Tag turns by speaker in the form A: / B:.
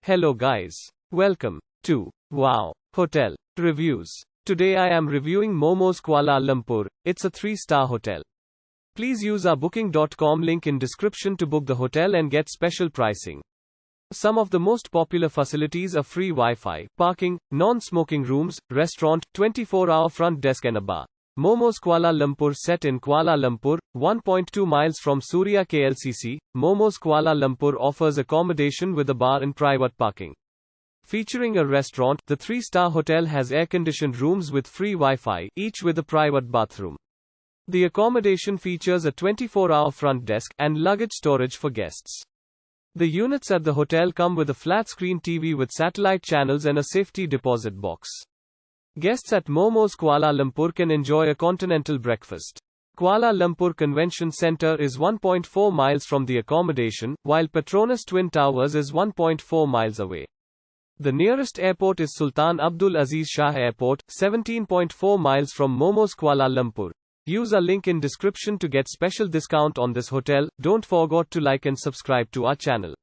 A: Hello guys. Welcome to Wow Hotel Reviews. Today I am reviewing MoMo's Kuala Lumpur. It's a 3-star hotel. Please use our booking.com link in description to book the hotel and get special pricing. Some of the most popular facilities are free Wi-Fi, parking, non-smoking rooms, restaurant, 24-hour front desk and a bar. MoMo's Kuala Lumpur. Set in Kuala Lumpur, 1.2 miles from Suria KLCC, MoMo's Kuala Lumpur offers accommodation with a bar and private parking. Featuring a restaurant, the 3-star hotel has air-conditioned rooms with free Wi-Fi, each with a private bathroom. The accommodation features a 24-hour front desk and luggage storage for guests. The units at the hotel come with a flat-screen TV with satellite channels and a safety deposit box. Guests at MoMo's Kuala Lumpur can enjoy a continental breakfast. Kuala Lumpur Convention Center is 1.4 miles from the accommodation, while Petronas Twin Towers is 1.4 miles away. The nearest airport is Sultan Abdul Aziz Shah Airport, 17.4 miles from MoMo's Kuala Lumpur. Use our link in description to get special discount on this hotel. Don't forget to like and subscribe to our channel.